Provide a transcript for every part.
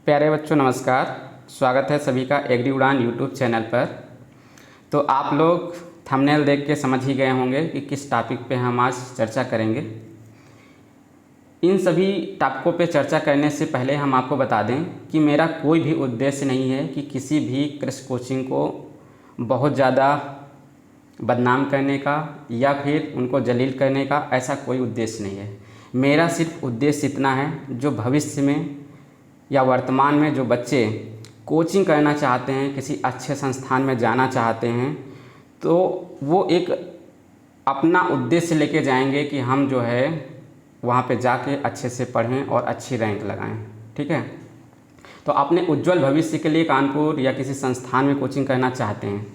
प्यारे बच्चों नमस्कार। स्वागत है सभी का एग्री उड़ान यूट्यूब चैनल पर। तो आप लोग थंबनेल देख के समझ ही गए होंगे कि किस टॉपिक पे हम आज चर्चा करेंगे। इन सभी टॉपिकों पे चर्चा करने से पहले हम आपको बता दें कि मेरा कोई भी उद्देश्य नहीं है कि किसी भी कृषि कोचिंग को बहुत ज़्यादा बदनाम करने का या फिर उनको जलील करने का, ऐसा कोई उद्देश्य नहीं है। मेरा सिर्फ उद्देश्य इतना है, जो भविष्य में या वर्तमान में जो बच्चे कोचिंग करना चाहते हैं, किसी अच्छे संस्थान में जाना चाहते हैं, तो वो एक अपना उद्देश्य लेके जाएंगे कि हम जो है वहाँ पे जाके अच्छे से पढ़ें और अच्छी रैंक लगाएं। ठीक है, तो अपने उज्जवल भविष्य के लिए कानपुर या किसी संस्थान में कोचिंग करना चाहते हैं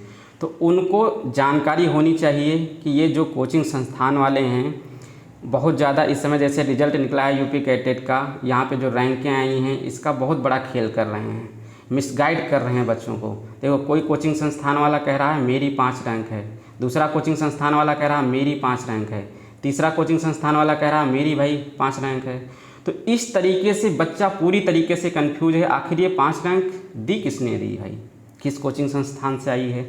तो उनको जानकारी होनी चाहिए कि ये जो कोचिंग संस्थान वाले हैं बहुत ज़्यादा इस समय, जैसे रिजल्ट निकला है यूपी कैटेट का, यहाँ पे जो रैंकें आई हैं इसका बहुत बड़ा खेल कर रहे हैं, मिसगाइड कर रहे हैं बच्चों को। देखो, कोई कोचिंग संस्थान वाला कह रहा है मेरी 5 रैंक है, दूसरा कोचिंग संस्थान वाला कह रहा है मेरी 5 रैंक है, तीसरा कोचिंग संस्थान वाला कह रहा है मेरी भाई 5 रैंक है। तो इस तरीके से बच्चा पूरी तरीके से कन्फ्यूज है, आखिर ये 5 रैंक दी किसने दी भाई, किस कोचिंग संस्थान से आई है।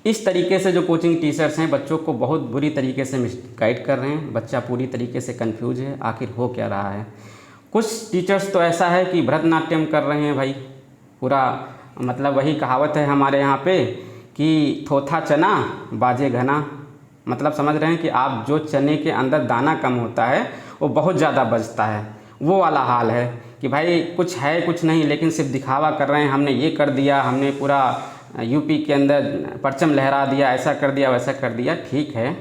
इस तरीके से जो कोचिंग टीचर्स हैं बच्चों को बहुत बुरी तरीके से मिसगाइड कर रहे हैं। बच्चा पूरी तरीके से कंफ्यूज है, आखिर हो क्या रहा है। कुछ टीचर्स तो ऐसा है कि भरतनाट्यम कर रहे हैं भाई, पूरा मतलब वही कहावत है हमारे यहाँ पे कि थोथा चना बाजे घना, मतलब समझ रहे हैं कि आप जो चने के अंदर दाना कम होता है वो बहुत ज़्यादा बचता है, वो वाला हाल है कि भाई कुछ है कुछ नहीं, लेकिन सिर्फ दिखावा कर रहे हैं, हमने ये कर दिया, हमने पूरा यूपी के अंदर परचम लहरा दिया, ऐसा कर दिया वैसा कर दिया। ठीक है,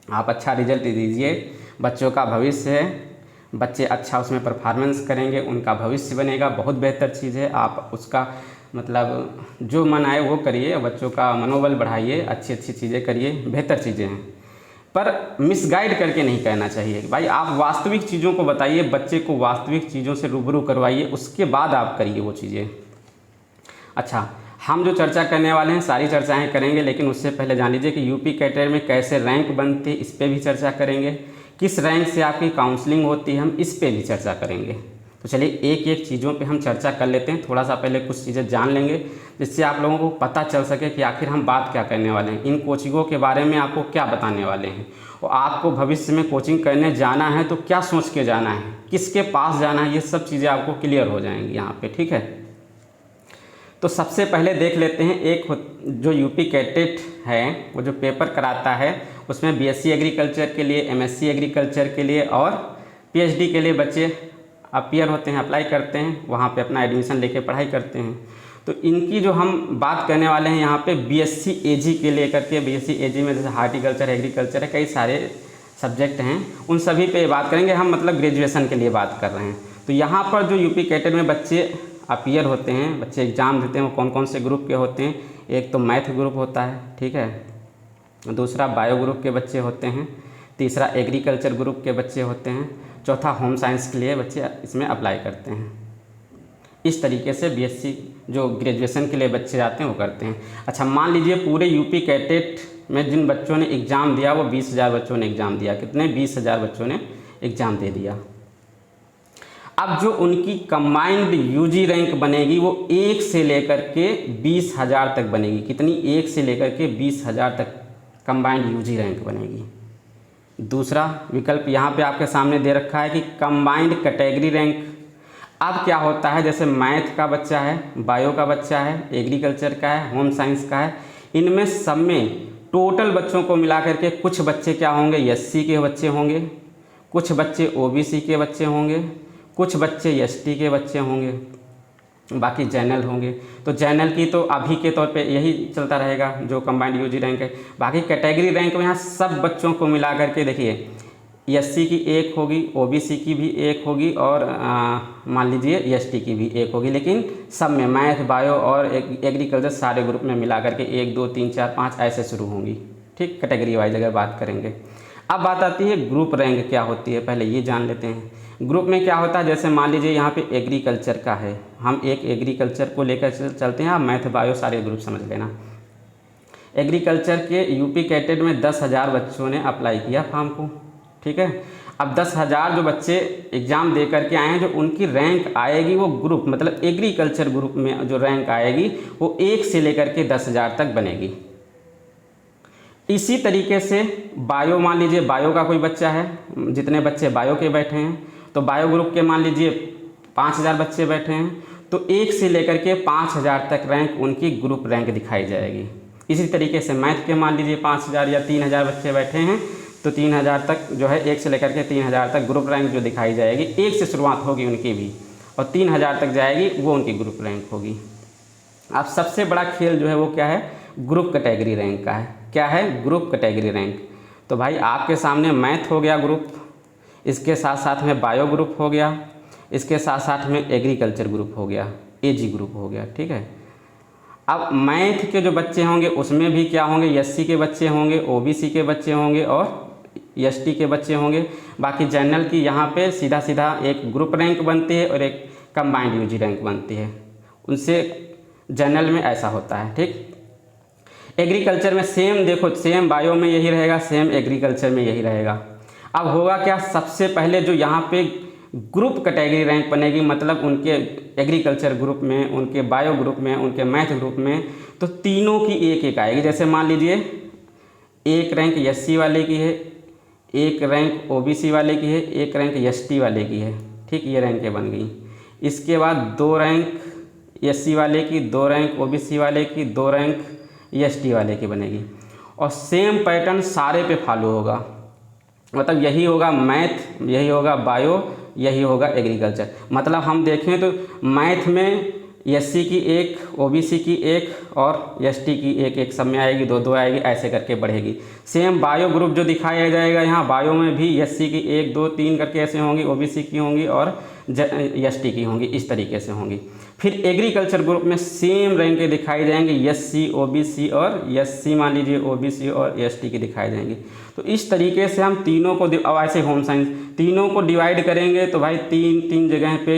आप अच्छा रिजल्ट दीजिए, बच्चों का भविष्य है, बच्चे अच्छा उसमें परफॉर्मेंस करेंगे, उनका भविष्य बनेगा, बहुत बेहतर चीज़ है। आप उसका मतलब जो मन आए वो करिए, बच्चों का मनोबल बढ़ाइए, अच्छी अच्छी चीज़ें करिए, बेहतर चीज़ें हैं, पर मिसगाइड करके नहीं कहना चाहिए। भाई आप वास्तविक चीज़ों को बताइए, बच्चे को वास्तविक चीज़ों से रूबरू करवाइए, उसके बाद आप करिए वो चीज़ें। अच्छा, हम जो चर्चा करने वाले हैं सारी चर्चाएं करेंगे, लेकिन उससे पहले जान लीजिए कि यूपी कैटेट में कैसे रैंक बनती है, इस पे भी चर्चा करेंगे। किस रैंक से आपकी काउंसलिंग होती है, हम इस पे भी चर्चा करेंगे। तो चलिए एक एक चीज़ों पे हम चर्चा कर लेते हैं। थोड़ा सा पहले कुछ चीज़ें जान लेंगे जिससे आप लोगों को पता चल सके कि आखिर हम बात क्या करने वाले हैं, इन कोचिंगों के बारे में आपको क्या बताने वाले हैं, और आपको भविष्य में कोचिंग करने जाना है तो क्या सोच के जाना है, किसके पास जाना है, ये सब चीज़ें आपको क्लियर हो जाएंगी यहाँ पर। ठीक है, तो सबसे पहले देख लेते हैं, एक जो यूपी कैटेट है वो जो पेपर कराता है उसमें बीएससी एग्रीकल्चर के लिए, एमएससी एग्रीकल्चर के लिए और पीएचडी के लिए बच्चे अपीयर होते हैं, अप्लाई करते हैं, वहाँ पे अपना एडमिशन लेके पढ़ाई करते हैं। तो इनकी जो हम बात करने वाले हैं यहाँ पे बीएससी एजी के लिए करके, बीएससी एजी में जैसे हार्टिकल्चर, एग्रीकल्चर है, कई सारे सब्जेक्ट हैं, उन सभी पे बात करेंगे हम, मतलब ग्रेजुएशन के लिए बात कर रहे हैं। तो यहाँ पर जो यूपी कैटेट में बच्चे अपीयर होते हैं, बच्चे एग्ज़ाम देते हैं, वो कौन कौन से ग्रुप के होते हैं। एक तो मैथ ग्रुप होता है, ठीक है, दूसरा बायो ग्रुप के बच्चे होते हैं, तीसरा एग्रीकल्चर ग्रुप के बच्चे होते हैं, चौथा होम साइंस के लिए बच्चे इसमें अप्लाई करते हैं। इस तरीके से बीएससी जो ग्रेजुएशन के लिए बच्चे जाते हैं वो करते हैं। अच्छा, मान लीजिए पूरे यूपी कैटेट में जिन बच्चों ने एग्ज़ाम दिया वो 20,000 बच्चों ने एग्ज़ाम दिया। कितने? 20,000 बच्चों ने एग्ज़ाम दे दिया। अब जो उनकी कंबाइंड यूजी रैंक बनेगी वो 1 से लेकर के 20,000 तक बनेगी। कितनी? 1 से लेकर के 20,000 तक कंबाइंड यूजी रैंक बनेगी। दूसरा विकल्प यहाँ पे आपके सामने दे रखा है कि कंबाइंड कैटेगरी रैंक। अब क्या होता है, जैसे मैथ का बच्चा है, बायो का बच्चा है, एग्रीकल्चर का है, होम साइंस का है, इनमें सब में टोटल बच्चों को मिला करके कुछ बच्चे क्या होंगे, एससी के बच्चे होंगे, कुछ बच्चे ओबीसी के बच्चे होंगे, कुछ बच्चे एसटी के बच्चे होंगे, बाकी जनरल होंगे। तो जनरल की तो अभी के तौर पे यही चलता रहेगा जो कंबाइंड यूजी रैंक है। बाकी कैटेगरी रैंक में यहाँ सब बच्चों को मिला करके देखिए, एससी की 1 होगी, ओबीसी की भी 1 होगी और मान लीजिए एसटी की भी 1 होगी, लेकिन सब में मैथ, बायो और एग्रीकल्चर सारे ग्रुप में मिला करके 1 2 3 4 5 ऐसे शुरू होंगी। ठीक, कैटेगरी वाइज अगर बात करेंगे। अब बात आती है ग्रुप रैंक क्या होती है, पहले ये जान लेते हैं। ग्रुप में क्या होता है, जैसे मान लीजिए यहाँ पे एग्रीकल्चर का है, हम एक एग्रीकल्चर को लेकर चलते हैं, आप मैथ बायो सारे ग्रुप समझ लेना। एग्रीकल्चर के यूपी कैटेट में 10,000 बच्चों ने अप्लाई किया फॉर्म को। ठीक है, अब 10,000 जो बच्चे एग्ज़ाम दे करके आए हैं, जो उनकी रैंक आएगी वो ग्रुप मतलब एग्रीकल्चर ग्रुप में जो रैंक आएगी वो 1 से लेकर के 10,000 तक बनेगी। इसी तरीके से बायो, मान लीजिए बायो का कोई बच्चा है, जितने बच्चे बायो के बैठे हैं तो बायो ग्रुप के मान लीजिए 5,000 बच्चे बैठे हैं, तो 1 से लेकर के 5,000 तक रैंक उनकी ग्रुप रैंक दिखाई जाएगी। इसी तरीके से मैथ के मान लीजिए 5,000 या 3,000 बच्चे बैठे हैं तो 3,000 तक जो है 1 से लेकर के 3,000 तक ग्रुप रैंक जो दिखाई जाएगी, 1 से शुरुआत होगी उनकी भी और 3,000 तक जाएगी वो उनकी ग्रुप रैंक होगी। अब सबसे बड़ा खेल जो है वो क्या है, ग्रुप कैटेगरी रैंक का है। क्या है, ग्रुप कैटेगरी रैंक। तो भाई आपके सामने मैथ हो गया ग्रुप, इसके साथ साथ में बायो ग्रुप हो गया, इसके साथ साथ में एग्रीकल्चर ग्रुप हो गया, एजी ग्रुप हो गया, ठीक है। अब मैथ के जो बच्चे होंगे उसमें भी क्या होंगे, एससी के बच्चे होंगे, ओबीसी के बच्चे होंगे और एसटी के बच्चे होंगे। बाकी जनरल की यहाँ पे सीधा सीधा एक ग्रुप रैंक बनती है और एक कंबाइंड यूजी रैंक बनती है, उनसे जनरल में ऐसा होता है, ठीक। एग्रीकल्चर में सेम, देखो सेम बायो में यही रहेगा, सेम एग्रीकल्चर में यही रहेगा। अब होगा क्या, सबसे पहले जो यहाँ पे ग्रुप कैटेगरी रैंक बनेगी, मतलब उनके एग्रीकल्चर ग्रुप में, उनके बायो ग्रुप में, उनके मैथ ग्रुप में, तो तीनों की एक एक आएगी। जैसे मान लीजिए एक रैंक एससी वाले की है, एक रैंक ओबीसी वाले की है, एक रैंक एसटी वाले की है, ठीक, ये रैंकें बन गई। इसके बाद 2 रैंक एससी वाले की, 2 रैंक ओबीसी वाले की, 2 रैंक एसटी वाले की बनेगी। और सेम पैटर्न सारे पे फॉलो होगा, मतलब यही होगा मैथ, यही होगा बायो, यही होगा एग्रीकल्चर। मतलब हम देखें तो मैथ में एससी की एक, ओबीसी की एक और एसटी की एक, एक सब में आएगी, 2 2 आएगी, ऐसे करके बढ़ेगी। सेम बायो ग्रुप जो दिखाया जाएगा यहाँ, बायो में भी एससी की 1 2 3 करके ऐसे होंगी, ओबीसी की होंगी और एसटी की होंगी, इस तरीके से होंगी। फिर एग्रीकल्चर ग्रुप में सेम रैंकें दिखाई जाएंगी, एससी ओबीसी और एससी मान लीजिए ओबीसी और एसटी की दिखाई जाएंगी। तो इस तरीके से हम तीनों को, अब ऐसे होम साइंस तीनों को डिवाइड करेंगे तो भाई 3 जगह पे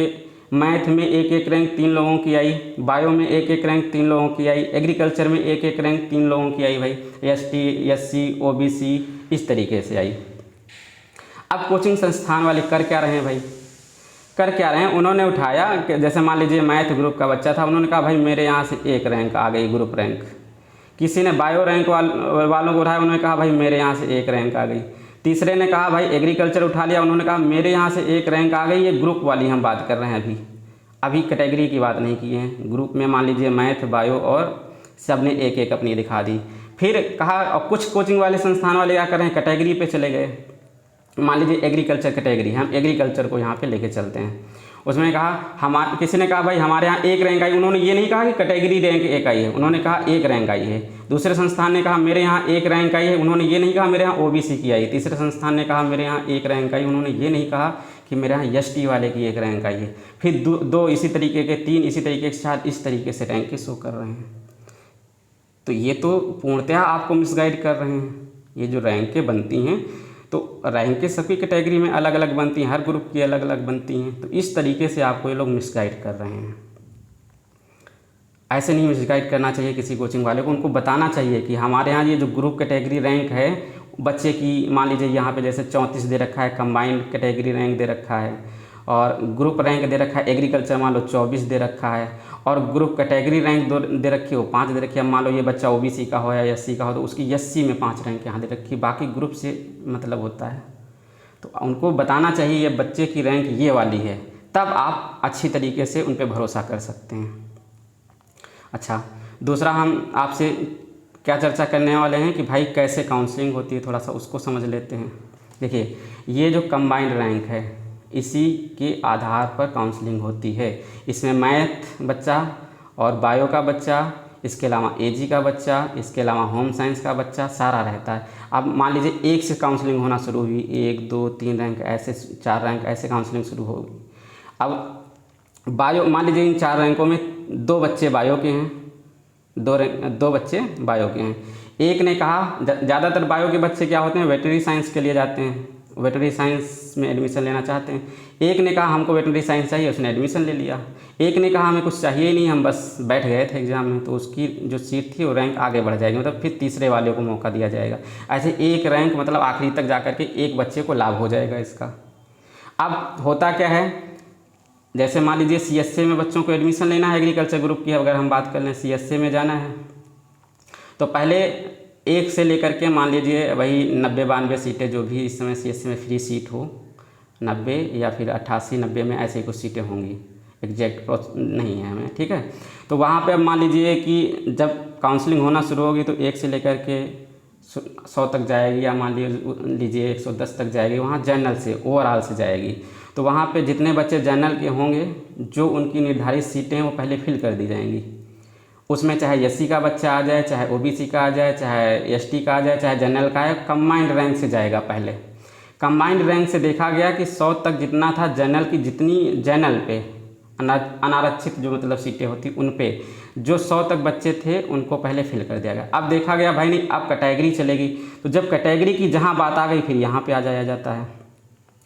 मैथ में एक एक रैंक 3 लोगों की आई, बायो में एक एक रैंक 3 लोगों की आई, एग्रीकल्चर में एक एक रैंक 3 लोगों की आई भाई, एसटी एससी ओबीसी इस तरीके से आई। अब कोचिंग संस्थान वाले कर क्या रहे हैं भाई, कर क्या रहे हैं, उन्होंने उठाया कि जैसे मान लीजिए मैथ ग्रुप का बच्चा था, उन्होंने कहा भाई मेरे यहाँ से एक रैंक आ गई ग्रुप रैंक। किसी ने बायो रैंक वालों को उठाया, उन्होंने कहा भाई मेरे यहाँ से एक रैंक आ गई। तीसरे ने कहा भाई एग्रीकल्चर उठा लिया, उन्होंने कहा मेरे यहाँ से एक रैंक आ गई। ये ग्रुप वाली हम बात कर रहे हैं, अभी कैटेगरी की बात नहीं की है। ग्रुप में मान लीजिए मैथ बायो और सब ने एक एक अपनी दिखा दी। फिर कहा, और कुछ कोचिंग वाले संस्थान वाले क्या कर रहे हैं, कैटेगरी पे चले गए। मान लीजिए एग्रीकल्चर कैटेगरी, हम एग्रीकल्चर को यहाँ पे लेके चलते हैं। उसमें कहा किसी ने कहा भाई हमारे यहाँ एक रैंक आई, उन्होंने ये नहीं कहा कि कैटेगरी रैंक एक आई है, उन्होंने कहा एक रैंक आई है। दूसरे संस्थान ने कहा मेरे यहाँ एक रैंक आई है, उन्होंने ये नहीं कहा मेरे यहाँ ओबीसी की आई। तीसरे संस्थान ने कहा मेरे यहाँ एक रैंक आई, उन्होंने ये नहीं कहा कि मेरे यहाँ एसटी वाले की एक रैंक आई है। फिर 2 इसी तरीके के, 3 इसी तरीके के, 4 इस तरीके से रैंक शो कर रहे हैं। तो ये तो पूर्णतः आपको मिसगाइड कर रहे हैं। ये जो रैंकें बनती हैं तो रैंकें सभी कैटेगरी में अलग अलग बनती हैं, हर ग्रुप की अलग अलग बनती हैं। तो इस तरीके से आपको ये लोग मिसगाइड कर रहे हैं। ऐसे नहीं मिसगाइड करना चाहिए किसी कोचिंग वाले को। उनको बताना चाहिए कि हमारे यहाँ ये जो ग्रुप कैटेगरी रैंक है बच्चे की, मान लीजिए यहाँ पे जैसे 34 दे रखा है, कंबाइंड कैटेगरी रैंक दे रखा है, और ग्रुप रैंक दे रखा है एग्रीकल्चर मान लो 24 दे रखा है, और ग्रुप कैटेगरी रैंक दे रखी हो 5 दे रखी है। मान लो ये बच्चा ओबीसी का हो या एससी का हो तो उसकी एससी में 5 रैंक यहाँ दे रखी, बाकी ग्रुप से मतलब होता है। तो उनको बताना चाहिए ये बच्चे की रैंक ये वाली है, तब आप अच्छी तरीके से उन पर भरोसा कर सकते हैं। अच्छा, दूसरा हम आपसे क्या चर्चा करने वाले हैं कि भाई कैसे काउंसलिंग होती है, थोड़ा सा उसको समझ लेते हैं। देखिए, ये जो कंबाइंड रैंक है इसी के आधार पर काउंसलिंग होती है। इसमें मैथ बच्चा और बायो का बच्चा, इसके अलावा एजी का बच्चा, इसके अलावा होम साइंस का बच्चा सारा रहता है। अब मान लीजिए 1 से काउंसलिंग होना शुरू हुई, 1 2 3 रैंक ऐसे 4 रैंक ऐसे काउंसलिंग शुरू होगी। अब बायो, मान लीजिए इन 4 रैंकों में 2 बच्चे बायो के हैं, 2 बच्चे बायो के हैं। एक ने कहा, ज़्यादातर बायो के बच्चे क्या होते हैं, वेटरी साइंस के लिए जाते हैं, वेटरनरी साइंस में एडमिशन लेना चाहते हैं। एक ने कहा हमको वेटरनरी साइंस चाहिए, उसने एडमिशन ले लिया। एक ने कहा हमें कुछ चाहिए ही नहीं, हम बस बैठ गए थे एग्ज़ाम में, तो उसकी जो सीट थी वो रैंक आगे बढ़ जाएगी, मतलब फिर तीसरे वाले को मौका दिया जाएगा। ऐसे एक रैंक मतलब आखिरी तक जा कर के एक बच्चे को लाभ हो जाएगा इसका। अब होता क्या है, जैसे मान लीजिए CSA में बच्चों को एडमिशन लेना है, एग्रीकल्चर ग्रुप की अगर हम बात कर लें, CSA में जाना है, तो पहले 1 से लेकर के मान लीजिए वही 90-92 सीटें जो भी इस समय CSA में फ्री सीट हो, 90 या फिर 88-90 में ऐसे ही कुछ सीटें होंगी, एग्जैक्ट नहीं है हमें, ठीक है। तो वहाँ पे अब मान लीजिए कि जब काउंसलिंग होना शुरू होगी तो 1 से लेकर के 100 तक जाएगी, या मान लीजिए 110 तक जाएगी, वहाँ जनरल से ओवरऑल से जाएगी। तो वहाँ पे जितने बच्चे जनरल के होंगे, जो उनकी निर्धारित सीटें हैं वो पहले फिल कर दी जाएंगी। उसमें चाहे SC का बच्चा आ जाए, चाहे OBC का आ जाए, चाहे ST का आ जाए, चाहे जनरल का है, कंबाइंड रैंक से जाएगा। पहले कंबाइंड रैंक से देखा गया कि 100 तक जितना था जनरल की, जितनी जनरल पे अनारक्षित जो मतलब सीटें होती उन पे जो 100 तक बच्चे थे उनको पहले फिल कर दिया गया। अब देखा गया भाई नहीं, अब कैटेगरी चलेगी, तो जब कैटेगरी की जहाँ बात आ गई फिर यहाँ पे आ जाया जाता है,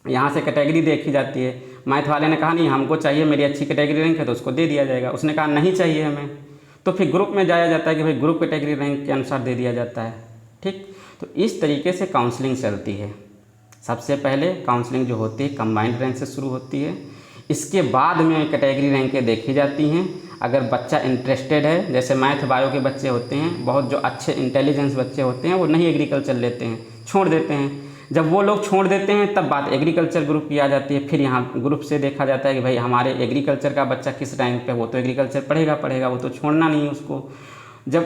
यहाँ से कैटेगरी देखी जाती है। मैथ वाले ने कहा नहीं हमको चाहिए, मेरी अच्छी कैटेगरी रैंक है तो उसको दे दिया जाएगा। उसने कहा नहीं चाहिए हमें, तो फिर ग्रुप में जाया जाता है कि भाई ग्रुप कैटेगरी रैंक के अनुसार दे दिया जाता है, ठीक। तो इस तरीके से काउंसलिंग चलती है। सबसे पहले काउंसलिंग जो होती है कंबाइंड रैंक से शुरू होती है, इसके बाद में कैटेगरी रैंकें देखी जाती हैं। अगर बच्चा इंटरेस्टेड है, जैसे मैथ बायो के बच्चे होते हैं, बहुत जो अच्छे इंटेलिजेंस बच्चे होते हैं वो नहीं एग्रीकल्चर लेते हैं, छोड़ देते हैं। जब वो लोग छोड़ देते हैं तब बात एग्रीकल्चर ग्रुप की आ जाती है। फिर यहाँ ग्रुप से देखा जाता है कि भाई हमारे एग्रीकल्चर का बच्चा किस रैंक पे, वो तो एग्रीकल्चर पढ़ेगा, वो तो छोड़ना नहीं है उसको। जब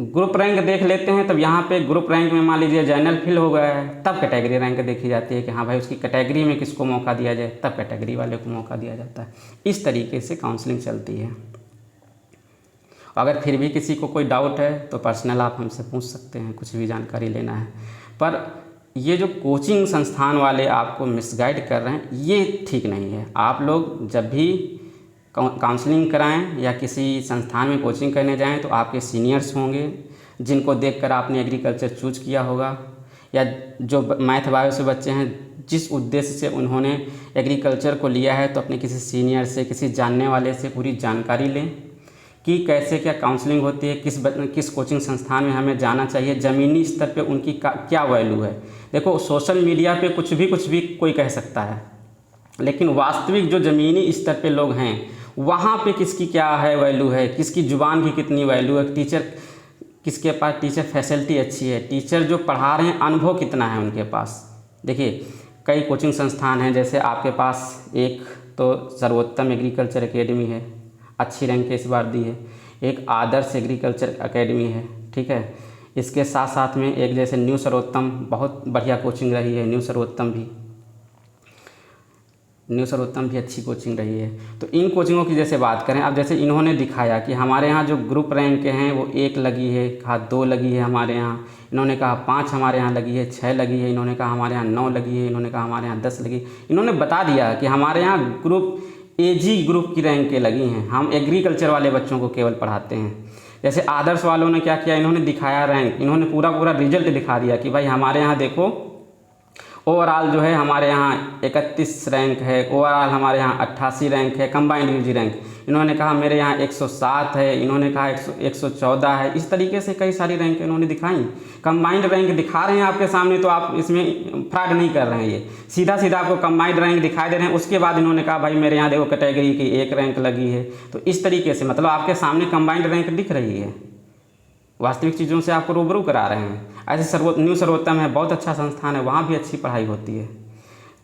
ग्रुप रैंक देख लेते हैं तब यहाँ पे ग्रुप रैंक में मान लीजिए जनरल फिल हो गया है, तब कैटेगरी रैंक देखी जाती है कि हाँ भाई उसकी कैटेगरी में किसको मौका दिया जाए, तब कैटेगरी वाले को मौका दिया जाता है। इस तरीके से काउंसलिंग चलती है। अगर फिर भी किसी को कोई डाउट है तो पर्सनल आप हमसे पूछ सकते हैं, कुछ भी जानकारी लेना है। पर ये जो कोचिंग संस्थान वाले आपको मिसगाइड कर रहे हैं ये ठीक नहीं है। आप लोग जब भी काउंसलिंग कराएं या किसी संस्थान में कोचिंग करने जाएं तो आपके सीनियर्स होंगे जिनको देखकर आपने एग्रीकल्चर चूज किया होगा, या जो मैथ बायो से बच्चे हैं जिस उद्देश्य से उन्होंने एग्रीकल्चर को लिया है, तो अपने किसी सीनियर से, किसी जानने वाले से पूरी जानकारी लें कि कैसे क्या काउंसलिंग होती है, किस कोचिंग संस्थान में हमें जाना चाहिए, ज़मीनी स्तर पे उनकी क्या वैल्यू है। देखो सोशल मीडिया पे कुछ भी कोई कह सकता है, लेकिन वास्तविक जो ज़मीनी स्तर पे लोग हैं वहाँ पे किसकी क्या है वैल्यू है, किसकी ज़ुबान की कितनी वैल्यू है, टीचर किसके पास टीचर फैसिलिटी अच्छी है, टीचर जो पढ़ा रहे हैं अनुभव कितना है उनके पास। देखिए कई कोचिंग संस्थान हैं, जैसे आपके पास एक तो सर्वोत्तम एग्रीकल्चर एकेडमी है, अच्छी रैंक इस बार दी है। एक आदर्श एग्रीकल्चर एकेडमी है, ठीक है। इसके साथ साथ में एक जैसे न्यू सर्वोत्तम, बहुत बढ़िया कोचिंग रही है न्यू सर्वोत्तम भी अच्छी कोचिंग रही है। तो इन कोचिंगों की जैसे बात करें, अब जैसे इन्होंने दिखाया कि हमारे यहाँ जो ग्रुप रैंक के हैं वो 1 लगी है, कहा 2 लगी है हमारे यहाँ, इन्होंने कहा 5 हमारे यहाँ लगी है, 6 लगी है, इन्होंने कहा हमारे यहाँ 9 लगी है, इन्होंने कहा हमारे यहाँ 10 लगी। इन्होंने बता दिया कि हमारे यहाँ ग्रुप AG ग्रुप की रैंकें लगी हैं, हम एग्रीकल्चर वाले बच्चों को केवल पढ़ाते हैं। जैसे आदर्श वालों ने क्या किया, इन्होंने दिखाया रैंक, इन्होंने पूरा रिजल्ट दिखा दिया कि भाई हमारे यहाँ देखो ओवरऑल जो है हमारे यहाँ 31 रैंक है, ओवरऑल हमारे यहाँ 88 रैंक है, कंबाइंड UG रैंक। इन्होंने कहा मेरे यहाँ 107 है, इन्होंने कहा 114 है। इस तरीके से कई सारी रैंक इन्होंने दिखाई। कंबाइंड रैंक दिखा रहे हैं आपके सामने, तो आप इसमें फ्रॉड नहीं कर रहे हैं, ये सीधा आपको कंबाइंड रैंक दिखाई दे रहे हैं। उसके बाद इन्होंने कहा भाई मेरे यहाँ देखो कैटेगरी की 1 रैंक लगी है। तो इस तरीके से मतलब आपके सामने कंबाइंड रैंक दिख रही है, वास्तविक चीज़ों से आपको रूबरू करा रहे हैं। ऐसे न्यू सर्वोत्तम है, बहुत अच्छा संस्थान है, वहाँ भी अच्छी पढ़ाई होती है।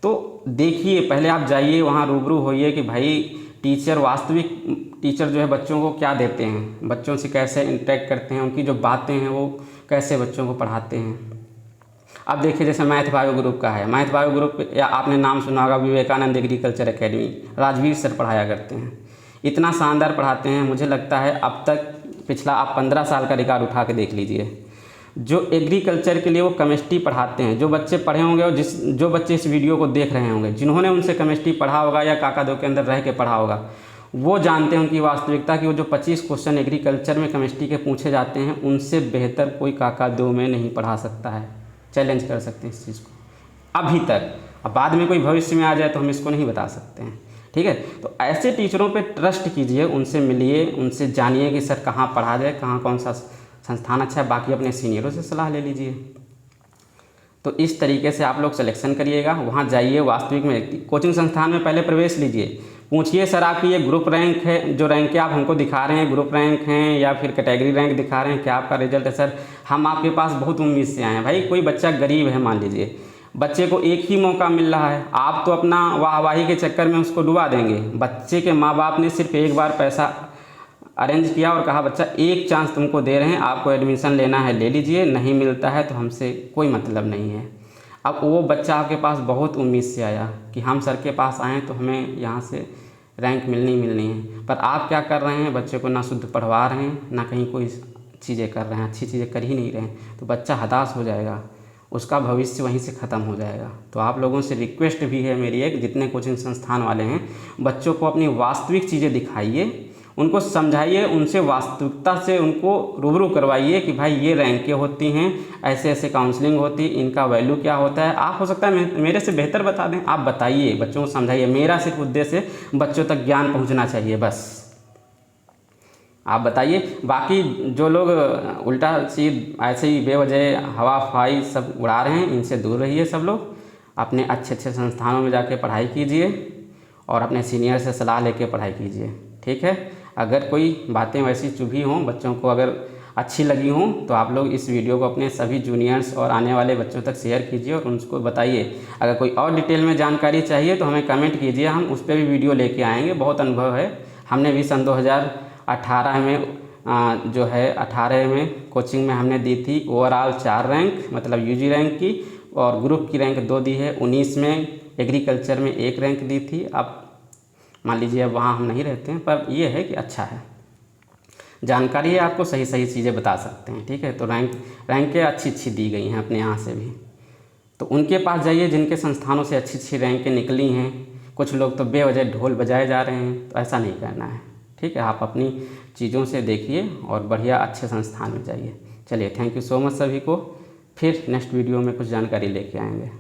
तो देखिए पहले आप जाइए वहाँ रूबरू होइए कि भाई टीचर, वास्तविक टीचर जो है बच्चों को क्या देते हैं, बच्चों से कैसे इंटरेक्ट करते हैं, उनकी जो बातें हैं वो कैसे बच्चों को पढ़ाते हैं। अब देखिए जैसे मैथ बायो ग्रुप का है, मैथ बायो ग्रुप या आपने नाम सुना होगा Vivekananda agriculture academy, Rajveer sir पढ़ाया करते हैं, इतना शानदार पढ़ाते हैं। मुझे लगता है अब तक पिछला आप 15 साल का रिकॉर्ड उठा के देख लीजिए। जो एग्रीकल्चर के लिए वो केमिस्ट्री पढ़ाते हैं, जो बच्चे पढ़े होंगे और जो बच्चे इस वीडियो को देख रहे होंगे, जिन्होंने उनसे केमिस्ट्री पढ़ा होगा या काका दो के अंदर रह के पढ़ा होगा, वो जानते हैं उनकी वास्तविकता कि वो जो 25 क्वेश्चन एग्रीकल्चर में केमिस्ट्री के पूछे जाते हैं उनसे बेहतर कोई काका दो में नहीं पढ़ा सकता है। चैलेंज कर सकते हैं इस चीज़ को। अभी तक। अब बाद में कोई भविष्य में आ जाए तो हम इसको नहीं बता सकते हैं, ठीक है। तो ऐसे टीचरों पे ट्रस्ट कीजिए, उनसे मिलिए, उनसे जानिए कि सर कहाँ पढ़ा जाए, कहाँ कौन सा संस्थान अच्छा है। बाकी अपने सीनियरों से सलाह ले लीजिए। तो इस तरीके से आप लोग सिलेक्शन करिएगा, वहाँ जाइए, वास्तविक में कोचिंग संस्थान में पहले प्रवेश लीजिए, पूछिए सर आपकी ये ग्रुप रैंक है, जो रैंक के आप हमको दिखा रहे हैं ग्रुप रैंक हैं या फिर कैटेगरी रैंक दिखा रहे हैं, क्या आपका रिजल्ट है सर? हम आपके पास बहुत उम्मीद से आए हैं। भाई कोई बच्चा गरीब है, मान लीजिए बच्चे को एक ही मौका मिल रहा है, आप तो अपना वाहवाही के चक्कर में उसको डुबा देंगे। बच्चे के माँ बाप ने सिर्फ एक बार पैसा अरेंज किया और कहा बच्चा एक चांस तुमको दे रहे हैं, आपको एडमिशन लेना है ले लीजिए, नहीं मिलता है तो हमसे कोई मतलब नहीं है। अब वो बच्चा आपके पास बहुत उम्मीद से आया कि हम सर के पास आएँ तो हमें यहाँ से रैंक मिलनी है, पर आप क्या कर रहे हैं, बच्चे को ना शुद्ध पढ़वा रहे हैं, ना कहीं कोई चीज़ें कर रहे हैं, अच्छी चीज़ें कर ही नहीं रहे हैं, तो बच्चा हताश हो जाएगा, उसका भविष्य वहीं से ख़त्म हो जाएगा। तो आप लोगों से रिक्वेस्ट भी है मेरी एक, जितने कोचिंग संस्थान वाले हैं, बच्चों को अपनी वास्तविक चीज़ें दिखाइए, उनको समझाइए, उनसे वास्तविकता से उनको रूबरू करवाइए कि भाई ये रैंकें होती हैं, ऐसे ऐसे काउंसलिंग होती है, इनका वैल्यू क्या होता है। आप हो सकता है मेरे से बेहतर बता दें, आप बताइए, बच्चों को समझाइए। मेरा सिर्फ उद्देश्य बच्चों तक ज्ञान पहुंचना चाहिए, बस आप बताइए। बाकी जो लोग उल्टा सीध ऐसे ही बेवजह हवा फवाई सब उड़ा रहे हैं, इनसे दूर रहिए। सब लोग अपने अच्छे अच्छे संस्थानों में जाके पढ़ाई कीजिए और अपने सीनियर से सलाह लेके पढ़ाई कीजिए, ठीक है। अगर कोई बातें वैसी चुभी हों, बच्चों को अगर अच्छी लगी हों, तो आप लोग इस वीडियो को अपने सभी जूनियर्स और आने वाले बच्चों तक शेयर कीजिए और उनको बताइए। अगर कोई और डिटेल में जानकारी चाहिए तो हमें कमेंट कीजिए, हम उस पर भी वीडियो लेके आएंगे। बहुत अनुभव है, हमने भी सन 2018 में जो है 18 में कोचिंग में हमने दी थी ओवरऑल 4 रैंक, मतलब यूजी रैंक की, और ग्रुप की रैंक 2 दी है। 19 में एग्रीकल्चर में 1 रैंक दी थी। अब मान लीजिए अब वहाँ हम नहीं रहते हैं, पर ये है कि अच्छा है, जानकारी है, आपको सही सही चीज़ें बता सकते हैं, ठीक है। तो रैंकें अच्छी दी गई हैं अपने यहाँ से भी, तो उनके पास जाइए जिनके संस्थानों से अच्छी रैंकें निकली हैं। कुछ लोग तो बेवजह ढोल बजाए जा रहे हैं, तो ऐसा नहीं करना है, ठीक है। आप अपनी चीज़ों से देखिए और बढ़िया अच्छे संस्थान में जाइए। चलिए, थैंक यू सो मच सभी को। फिर नेक्स्ट वीडियो में कुछ जानकारी लेके आएंगे।